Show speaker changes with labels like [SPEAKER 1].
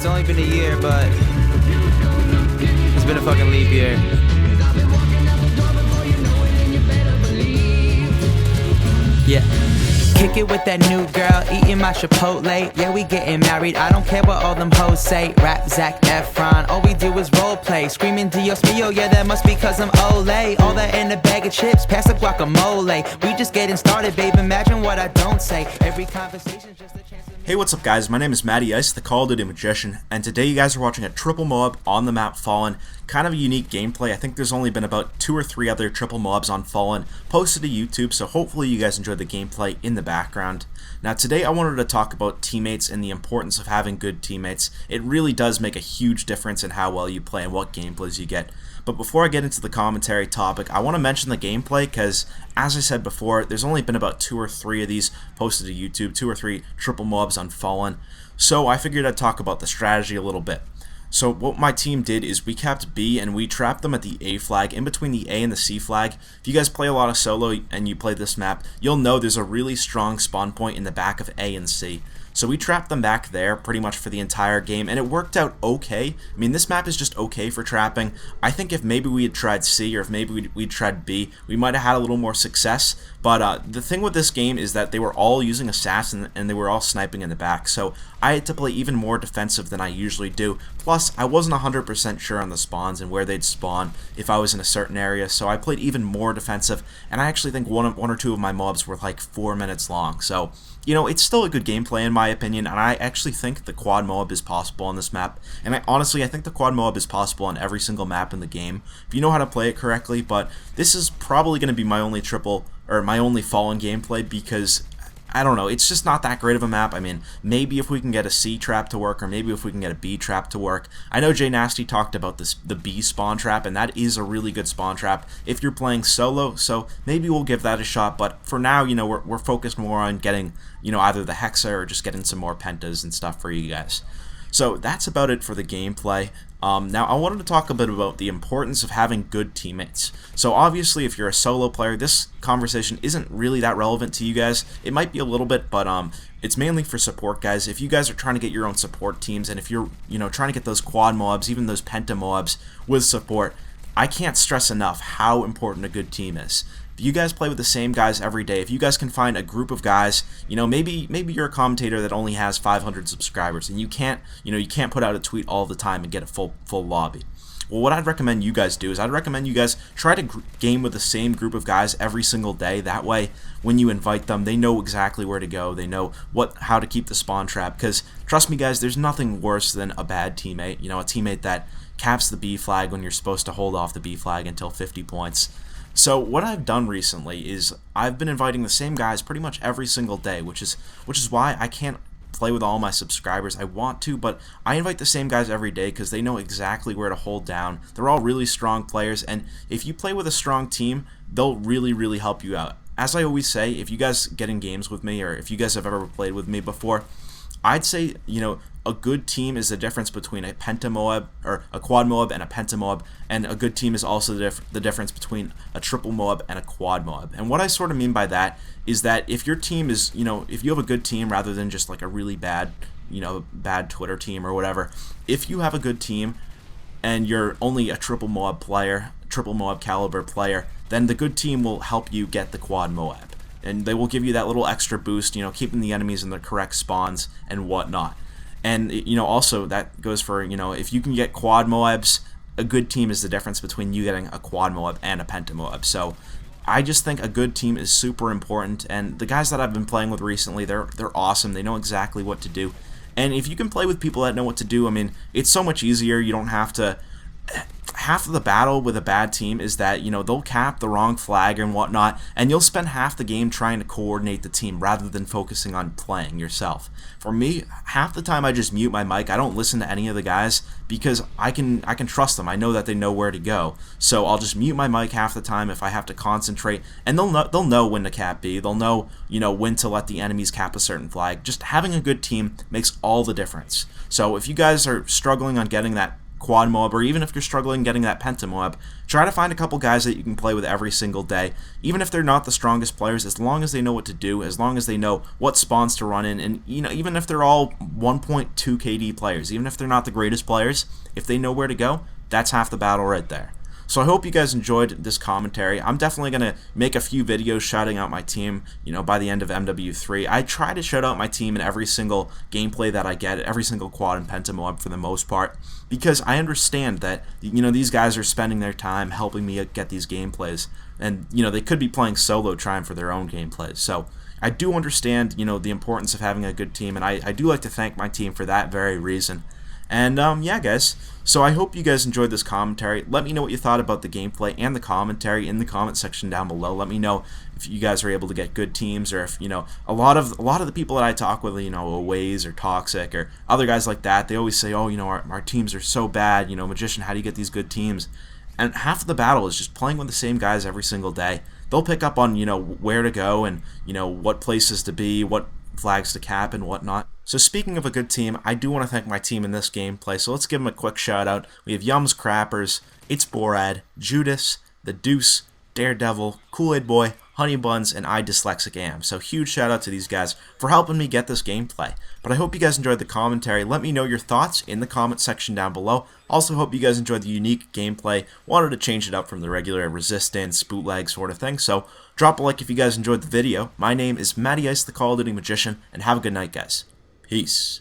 [SPEAKER 1] It's only been a year, but it's been a fucking leap year. Yeah. Kick it with that new girl, eating my Chipotle. Yeah, we getting married, I don't care what all them hoes say. Rap Zac Efron, all we do is role play. Screaming Dios mio, yeah, that must be cause I'm Olay. All that in a bag of chips, pass the guacamole. We just getting started, babe, imagine what I don't say. Every conversation's just a chance to...
[SPEAKER 2] Hey, what's up guys, my name is Matty Ice, the Call of Duty Magician, and today you guys are watching a triple MOAB on the map Fallen. Kind of a unique gameplay. I think there's only been about 2 or 3 other triple MOABs on Fallen posted to YouTube, so hopefully you guys enjoyed the gameplay in the background. Now today I wanted to talk about teammates and the importance of having good teammates. It really does make a huge difference in how well you play and what gameplays you get. But before I get into the commentary topic, I want to mention the gameplay because, as I said before, there's only been about 2 or 3 of these posted to YouTube, 2 or 3 triple MOABs on Fallen. So I figured I'd talk about the strategy a little bit. So what my team did is we kept B and we trapped them at the A flag, in between the A and the C flag. If you guys play a lot of solo and you play this map, you'll know there's a really strong spawn point in the back of A and C. So we trapped them back there pretty much for the entire game, and it worked out okay. I mean, this map is just okay for trapping. I think if maybe we had tried C or if maybe we'd tried B, we might have had a little more success. But the thing with this game is that they were all using assassin and they were all sniping in the back. So I had to play even more defensive than I usually do. Plus, I wasn't 100% sure on the spawns and where they'd spawn if I was in a certain area. So I played even more defensive, and I actually think one or two of my mobs were like 4 minutes long. So, you know, it's still a good gameplay in my opinion, and I actually think the quad MOAB is possible on this map. And honestly, I think the quad MOAB is possible on every single map in the game if you know how to play it correctly. But this is probably going to be my only my only Fallen gameplay because I don't know, it's just not that great of a map. I mean, maybe if we can get a C trap to work, or maybe if we can get a B trap to work. I know Jay Nasty talked about the B spawn trap, and that is a really good spawn trap if you're playing solo, so maybe we'll give that a shot. But for now, you know, we're focused more on getting, you know, either the Hexa or just getting some more pentas and stuff for you guys. So that's about it for the gameplay. Now I wanted to talk a bit about the importance of having good teammates. So obviously if you're a solo player, this conversation isn't really that relevant to you guys. It might be a little bit, but it's mainly for support guys. If you guys are trying to get your own support teams, and if you're, you know, trying to get those quad MOABs, even those penta MOABs with support, I can't stress enough how important a good team is. If you guys play with the same guys every day, if you guys can find a group of guys, you know, maybe you're a commentator that only has 500 subscribers and you can't put out a tweet all the time and get a full lobby. Well, what I'd recommend you guys do is I'd recommend you guys try to game with the same group of guys every single day. That way, when you invite them, they know exactly where to go. They know how to keep the spawn trap. Because trust me, guys, there's nothing worse than a bad teammate. You know, a teammate that caps the B flag when you're supposed to hold off the B flag until 50 points. So what I've done recently is I've been inviting the same guys pretty much every single day, which is why I can't play with all my subscribers. I want to, but I invite the same guys every day because they know exactly where to hold down. They're all really strong players, and if you play with a strong team, they'll really help you out. As I always say, if you guys get in games with me, or if you guys have ever played with me before, I'd say, you know, a good team is the difference between a penta MOAB, or a quad MOAB and a penta MOAB, and a good team is also the difference between a triple MOAB and a quad MOAB. And what I sort of mean by that is that if your team is, you know, if you have a good team rather than just like a really bad, you know, bad Twitter team or whatever, if you have a good team and you're only a triple MOAB player, triple MOAB caliber player, then the good team will help you get the quad MOAB. And they will give you that little extra boost, you know, keeping the enemies in the correct spawns and whatnot. And, you know, also that goes for, you know, if you can get quad MOABs, a good team is the difference between you getting a quad MOAB and a penta MOAB. So I just think a good team is super important, and the guys that I've been playing with recently, they're awesome. They know exactly what to do. And if you can play with people that know what to do, I mean, it's so much easier. You don't have to... Half of the battle with a bad team is that, you know, they'll cap the wrong flag and whatnot, and you'll spend half the game trying to coordinate the team rather than focusing on playing yourself. For me, half the time I just mute my mic. I don't listen to any of the guys because I can trust them. I know that they know where to go. So I'll just mute my mic half the time if I have to concentrate, and they'll know when to cap B. They'll know, you know, when to let the enemies cap a certain flag. Just having a good team makes all the difference. So if you guys are struggling on getting that quad MOAB, or even if you're struggling getting that penta MOAB, try to find a couple guys that you can play with every single day, even if they're not the strongest players, as long as they know what to do, as long as they know what spawns to run in, and even if they're all 1.2 KD players, even if they're not the greatest players, if they know where to go, that's half the battle right there. So I hope you guys enjoyed this commentary. I'm definitely going to make a few videos shouting out my team, by the end of MW3. I try to shout out my team in every single gameplay that I get, every single quad and penta MOAB for the most part, because I understand that, these guys are spending their time helping me get these gameplays, and, they could be playing solo trying for their own gameplays. So I do understand, the importance of having a good team, and I do like to thank my team for that very reason. And yeah, guys, so I hope you guys enjoyed this commentary. Let me know what you thought about the gameplay and the commentary in the comment section down below. Let me know if you guys are able to get good teams, or if a lot of the people that I talk with, Aways or Toxic or other guys like that, they always say, oh, our teams are so bad, Magician, how do you get these good teams? And half of the battle is just playing with the same guys every single day. They'll pick up on where to go and what places to be, what flags to cap and whatnot. So speaking of a good team, I do want to thank my team in this gameplay, so let's give them a quick shout out. We have Yums Crappers, It's Borad, Judas, The Deuce, Daredevil, Kool-Aid Boy, Honey Buns, and I Dyslexic Am. So huge shout out to these guys for helping me get this gameplay. But I hope you guys enjoyed the commentary. Let me know your thoughts in the comment section down below. Also hope you guys enjoyed the unique gameplay. Wanted to change it up from the regular resistance, bootleg sort of thing. So drop a like if you guys enjoyed the video. My name is Matty Ice, the Call of Duty Magician, and have a good night, guys. Peace.